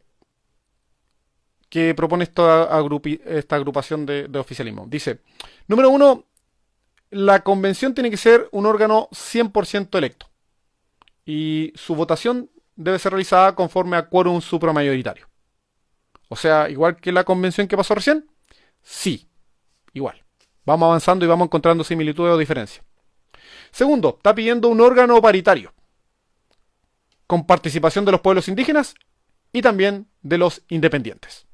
que propone esta agrupación de oficialismo. Dice, número 1, la convención tiene que ser un órgano 100% electo. Y su votación debe ser realizada conforme a quórum supramayoritario. O sea, igual que la convención que pasó recién, sí, igual. Vamos avanzando y vamos encontrando similitudes o diferencias. Segundo, está pidiendo un órgano paritario, con participación de los pueblos indígenas y también de los independientes.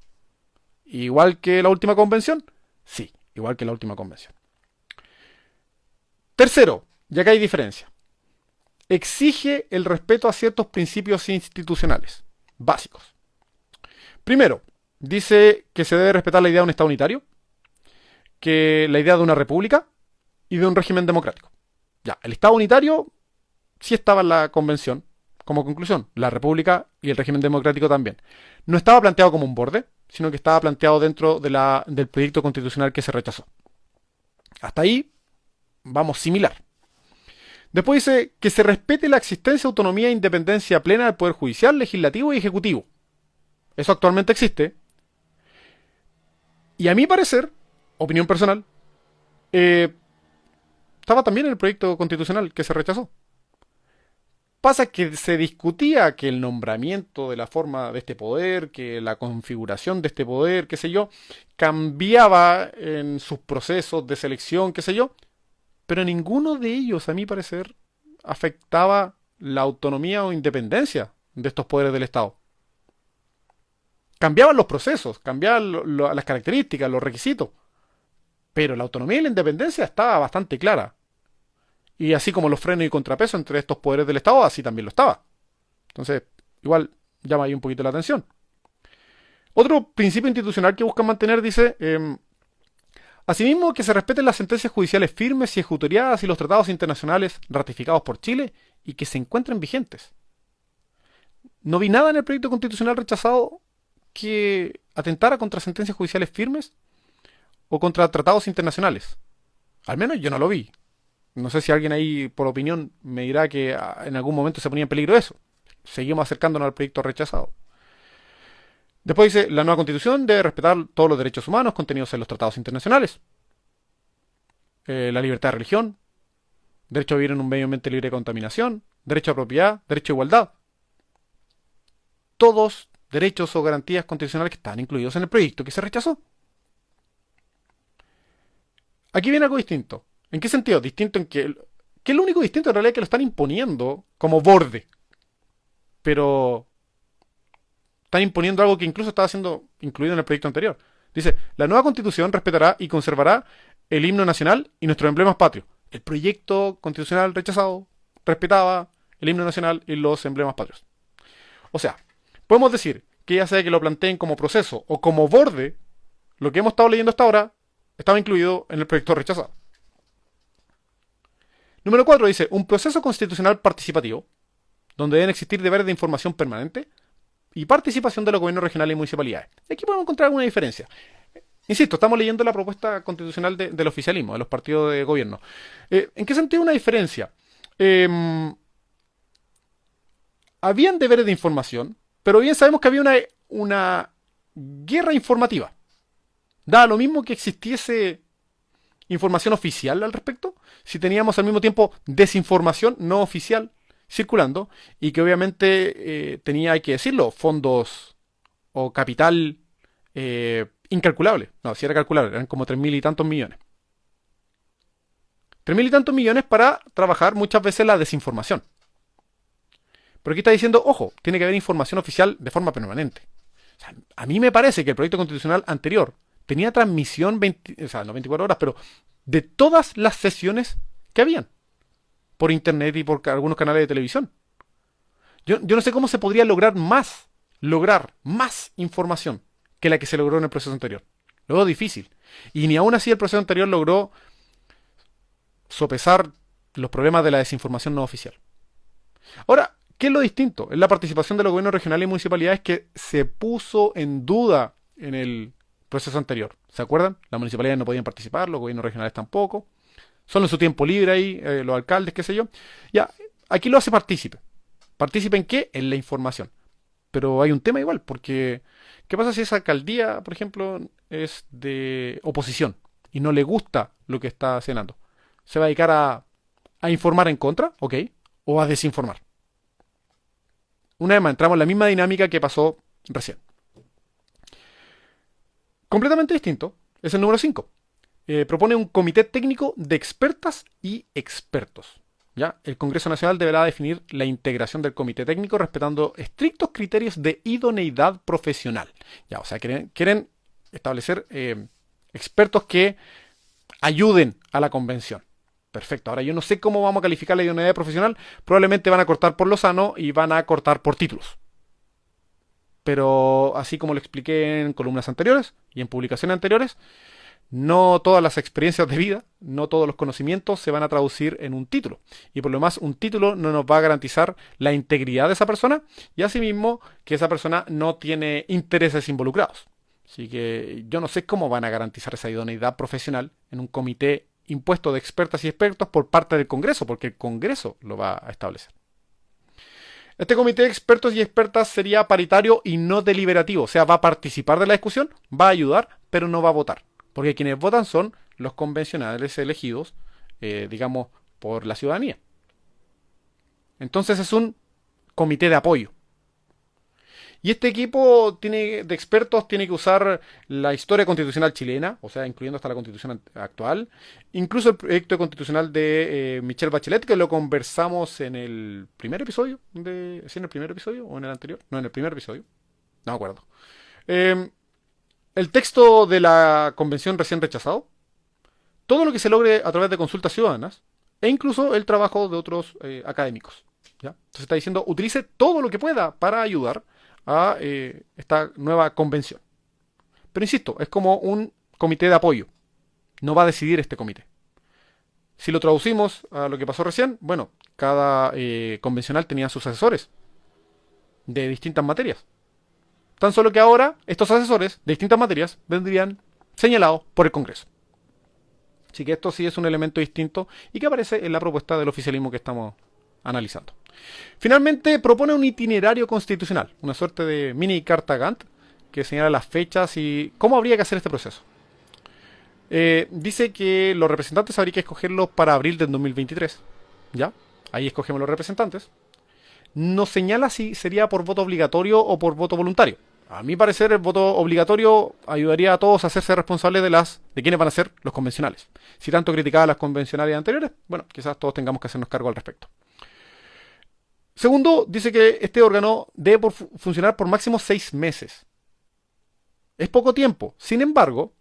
¿Igual que la última convención? Sí, igual que la última convención. Tercero, ya que hay diferencia, exige el respeto a ciertos principios institucionales básicos. Primero, dice que se debe respetar la idea de un Estado unitario, que la idea de una república y de un régimen democrático. Ya, el Estado unitario sí estaba en la convención como conclusión, la república y el régimen democrático también. No estaba planteado como un borde, sino que estaba planteado dentro del proyecto constitucional que se rechazó. Hasta ahí vamos similar. Después dice que se respete la existencia, autonomía e independencia plena del Poder Judicial, Legislativo y Ejecutivo. Eso actualmente existe. Y a mi parecer, opinión personal, estaba también en el proyecto constitucional que se rechazó. Pasa que se discutía que el nombramiento de la forma de este poder, que la configuración de este poder, qué sé yo, cambiaba en sus procesos de selección, qué sé yo, pero ninguno de ellos, a mi parecer, afectaba la autonomía o independencia de estos poderes del Estado. Cambiaban los procesos, cambiaban las características, los requisitos, pero la autonomía y la independencia estaba bastante clara. Y así como los frenos y contrapesos entre estos poderes del Estado, así también lo estaba. Entonces, igual llama ahí un poquito la atención. Otro principio institucional que buscan mantener dice, asimismo que se respeten las sentencias judiciales firmes y ejecutoriadas y los tratados internacionales ratificados por Chile y que se encuentren vigentes. No vi nada en el proyecto constitucional rechazado que atentara contra sentencias judiciales firmes o contra tratados internacionales. Al menos yo no lo vi. No sé si alguien ahí, por opinión, me dirá que en algún momento se ponía en peligro eso. Seguimos acercándonos al proyecto rechazado. Después dice, la nueva constitución debe respetar todos los derechos humanos contenidos en los tratados internacionales. La libertad de religión, derecho a vivir en un medio ambiente libre de contaminación, derecho a propiedad, derecho a igualdad. Todos derechos o garantías constitucionales que están incluidos en el proyecto que se rechazó. Aquí viene algo distinto. ¿En qué sentido? Distinto en que es lo único distinto en realidad es que lo están imponiendo como borde. Pero están imponiendo algo que incluso estaba siendo incluido en el proyecto anterior. Dice, la nueva constitución respetará y conservará el himno nacional y nuestros emblemas patrios. El proyecto constitucional rechazado respetaba el himno nacional y los emblemas patrios. O sea, podemos decir que ya sea que lo planteen como proceso o como borde, lo que hemos estado leyendo hasta ahora estaba incluido en el proyecto rechazado. Número 4 dice, un proceso constitucional participativo, donde deben existir deberes de información permanente y participación de los gobiernos regionales y municipalidades. Aquí podemos encontrar alguna diferencia. Insisto, estamos leyendo la propuesta constitucional del oficialismo, de los partidos de gobierno. ¿En qué sentido una diferencia? Habían deberes de información, pero bien sabemos que había una guerra informativa. Da lo mismo que existiese información oficial al respecto, si teníamos al mismo tiempo desinformación no oficial circulando y que obviamente tenía, hay que decirlo, fondos o capital incalculable. No, si era calculable, eran como 3.000 y tantos millones. 3.000 y tantos millones para trabajar muchas veces la desinformación. Pero aquí está diciendo, ojo, tiene que haber información oficial de forma permanente. O sea, a mí me parece que el proyecto constitucional anterior tenía transmisión, no 24 horas, pero de todas las sesiones que habían. Por internet y por algunos canales de televisión. Yo no sé cómo se podría lograr más información que la que se logró en el proceso anterior. Lo veo difícil. Y ni aún así el proceso anterior logró sopesar los problemas de la desinformación no oficial. Ahora, ¿qué es lo distinto? Es la participación de los gobiernos regionales y municipalidades que se puso en duda en el proceso anterior. ¿Se acuerdan? Las municipalidades no podían participar, los gobiernos regionales tampoco. Solo en su tiempo libre ahí, los alcaldes, qué sé yo. Ya, aquí lo hace partícipe. ¿Partícipe en qué? En la información. Pero hay un tema igual, porque ¿qué pasa si esa alcaldía, por ejemplo, es de oposición y no le gusta lo que está haciendo? ¿Se va a dedicar a informar en contra? ¿Ok? ¿O a desinformar? Una vez más, entramos en la misma dinámica que pasó recién. Completamente distinto es el número 5. Propone un comité técnico de expertas y expertos. ¿Ya? El Congreso Nacional deberá definir la integración del comité técnico respetando estrictos criterios de idoneidad profesional. ¿Ya? O sea, quieren establecer expertos que ayuden a la convención. Perfecto. Ahora yo no sé cómo vamos a calificar la idoneidad profesional. Probablemente van a cortar por lo sano y van a cortar por títulos. Pero así como lo expliqué en columnas anteriores y en publicaciones anteriores, no todas las experiencias de vida, no todos los conocimientos se van a traducir en un título. Y por lo demás, un título no nos va a garantizar la integridad de esa persona y asimismo que esa persona no tiene intereses involucrados. Así que yo no sé cómo van a garantizar esa idoneidad profesional en un comité impuesto de expertas y expertos por parte del Congreso, porque el Congreso lo va a establecer. Este comité de expertos y expertas sería paritario y no deliberativo, o sea, va a participar de la discusión, va a ayudar, pero no va a votar. Porque quienes votan son los convencionales elegidos digamos, por la ciudadanía. Entonces es un comité de apoyo. Y este equipo de expertos tiene que usar la historia constitucional chilena, o sea, incluyendo hasta la constitución actual, incluso el proyecto constitucional de Michelle Bachelet, que lo conversamos en el primer episodio, ¿sí en el primer episodio o en el anterior? No, en el primer episodio, no me acuerdo. Eh, el texto de la convención recién rechazado, todo lo que se logre a través de consultas ciudadanas, e incluso el trabajo de otros académicos. ¿Ya? Entonces está diciendo, utilice todo lo que pueda para ayudar a esta nueva convención. Pero insisto, es como un comité de apoyo. No va a decidir este comité. Si lo traducimos a lo que pasó recién, bueno, cada convencional tenía sus asesores de distintas materias. Tan solo que ahora estos asesores de distintas materias vendrían señalados por el Congreso. Así que esto sí es un elemento distinto y que aparece en la propuesta del oficialismo que estamos analizando. Finalmente propone un itinerario constitucional, una suerte de mini carta Gantt que señala las fechas y cómo habría que hacer este proceso. Dice que los representantes habría que escogerlos para abril del 2023. ¿Ya? Ahí escogemos los representantes. Nos señala si sería por voto obligatorio o por voto voluntario. A mi parecer, el voto obligatorio ayudaría a todos a hacerse responsables de quiénes van a ser los convencionales. Si tanto criticaba las convencionales anteriores, bueno, quizás todos tengamos que hacernos cargo al respecto. Segundo, dice que este órgano debe funcionar por máximo 6 meses. Es poco tiempo. Sin embargo,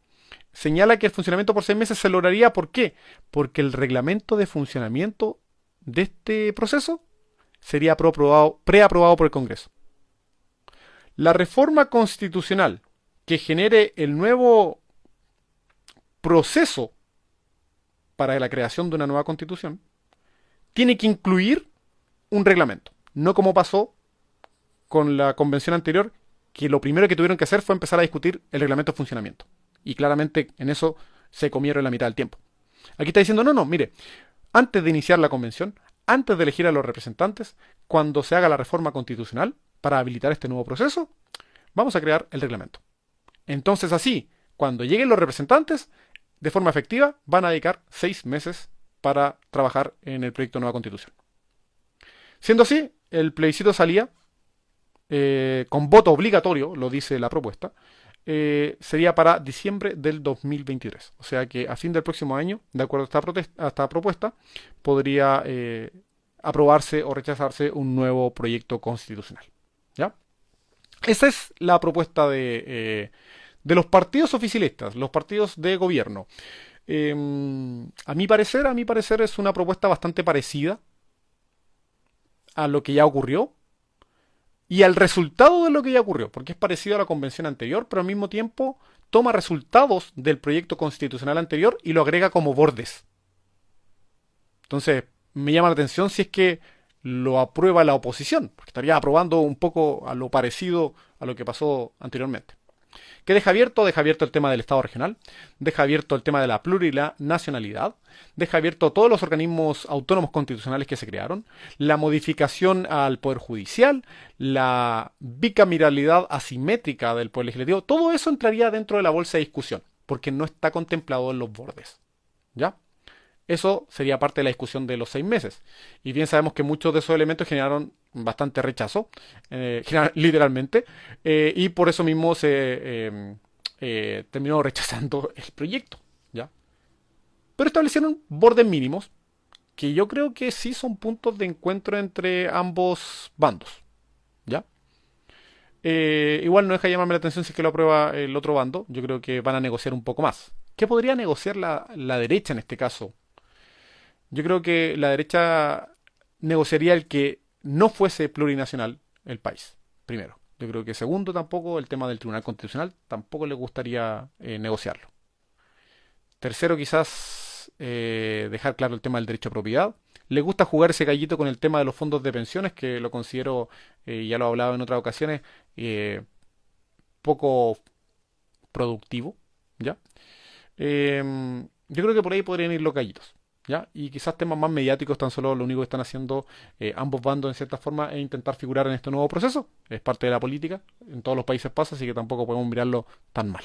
señala que el funcionamiento por 6 meses se lograría. ¿Por qué? Porque el reglamento de funcionamiento de este proceso sería preaprobado por el Congreso. La reforma constitucional que genere el nuevo proceso para la creación de una nueva constitución tiene que incluir un reglamento. No como pasó con la convención anterior, que lo primero que tuvieron que hacer fue empezar a discutir el reglamento de funcionamiento. Y claramente en eso se comieron la mitad del tiempo. Aquí está diciendo, no, mire, antes de iniciar la convención, antes de elegir a los representantes, cuando se haga la reforma constitucional para habilitar este nuevo proceso, vamos a crear el reglamento. Entonces así, cuando lleguen los representantes, de forma efectiva, van a dedicar 6 meses para trabajar en el proyecto de nueva constitución. Siendo así, el plebiscito salía con voto obligatorio, lo dice la propuesta, sería para diciembre del 2023. O sea que a fin del próximo año, de acuerdo a esta propuesta, podría aprobarse o rechazarse un nuevo proyecto constitucional. ¿Ya? Esa es la propuesta de los partidos oficialistas, los partidos de gobierno. A mi parecer es una propuesta bastante parecida a lo que ya ocurrió y al resultado de lo que ya ocurrió, porque es parecido a la convención anterior, pero al mismo tiempo toma resultados del proyecto constitucional anterior y lo agrega como bordes. Entonces, me llama la atención si es que lo aprueba la oposición, porque estaría aprobando un poco a lo parecido a lo que pasó anteriormente. ¿Qué deja abierto? Deja abierto el tema del Estado regional, deja abierto el tema de la plurinacionalidad, deja abierto todos los organismos autónomos constitucionales que se crearon, la modificación al Poder Judicial, la bicameralidad asimétrica del Poder Legislativo, todo eso entraría dentro de la bolsa de discusión, porque no está contemplado en los bordes. ¿Ya? Eso sería parte de la discusión de los 6 meses. Y bien sabemos que muchos de esos elementos generaron bastante rechazo, literalmente, y por eso mismo se terminó rechazando el proyecto. ¿Ya? Pero establecieron bordes mínimos, que yo creo que sí son puntos de encuentro entre ambos bandos. ¿Ya? Igual no deja de llamarme la atención si es que lo aprueba el otro bando. Yo creo que van a negociar un poco más. ¿Qué podría negociar la derecha en este caso? Yo creo que la derecha negociaría el que no fuese plurinacional el país, primero. Yo creo que segundo, tampoco el tema del Tribunal Constitucional, tampoco le gustaría negociarlo. Tercero, quizás dejar claro el tema del derecho a propiedad. Le gusta jugar ese gallito con el tema de los fondos de pensiones, que lo considero, ya lo he hablado en otras ocasiones, poco productivo, ¿ya? Yo creo que por ahí podrían ir los gallitos. ¿Ya? Y quizás temas más mediáticos, tan solo lo único que están haciendo ambos bandos en cierta forma es intentar figurar en este nuevo proceso. Es parte de la política, en todos los países pasa, así que tampoco podemos mirarlo tan mal.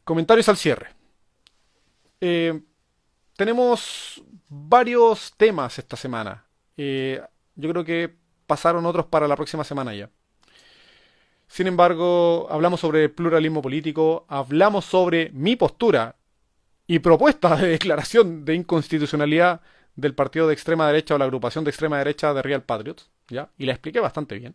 Comentarios al cierre. Eh, Tenemos varios temas esta semana. Yo creo que pasaron otros para la próxima semana ya. Sin embargo, hablamos sobre pluralismo político, hablamos sobre mi postura y propuesta de declaración de inconstitucionalidad del partido de extrema derecha o la agrupación de extrema derecha de Real Patriots, ¿ya? Y la expliqué bastante bien.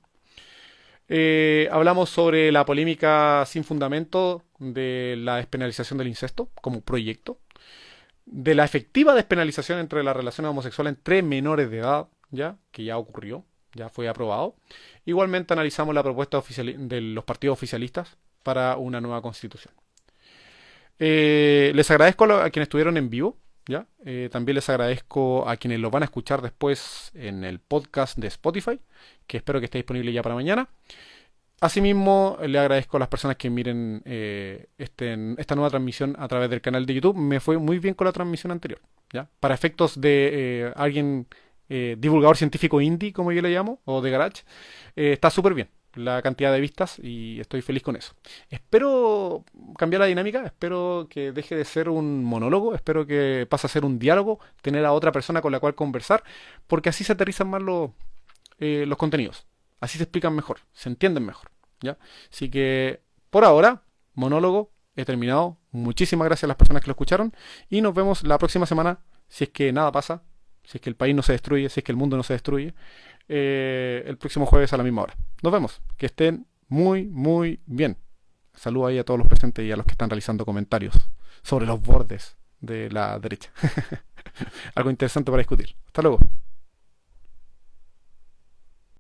Hablamos sobre la polémica sin fundamento de la despenalización del incesto como proyecto, de la efectiva despenalización entre las relaciones homosexuales entre menores de edad, ya que ya ocurrió, ya fue aprobado. Igualmente analizamos la propuesta de los partidos oficialistas para una nueva constitución. Les agradezco a quienes estuvieron en vivo, ¿ya? También les agradezco a quienes lo van a escuchar después en el podcast de Spotify, que espero que esté disponible ya para mañana. Asimismo, le agradezco a las personas que miren esta nueva transmisión a través del canal de YouTube. Me fue muy bien con la transmisión anterior, ¿ya? Para efectos de alguien divulgador científico indie, como yo le llamo, o de garage, está súper bien la cantidad de vistas y estoy feliz con eso. Espero cambiar la dinámica, espero que deje de ser un monólogo, espero que pase a ser un diálogo, tener a otra persona con la cual conversar, porque así se aterrizan más los contenidos, así se explican mejor, se entienden mejor, ¿ya? Así que por ahora, monólogo, he terminado. Muchísimas gracias a las personas que lo escucharon y nos vemos la próxima semana, si es que nada pasa, si es que el país no se destruye, si es que el mundo no se destruye, el próximo jueves a la misma hora. Nos vemos. Que estén muy, muy bien. Saludos ahí a todos los presentes y a los que están realizando comentarios sobre los bordes de la derecha. Algo interesante para discutir. Hasta luego.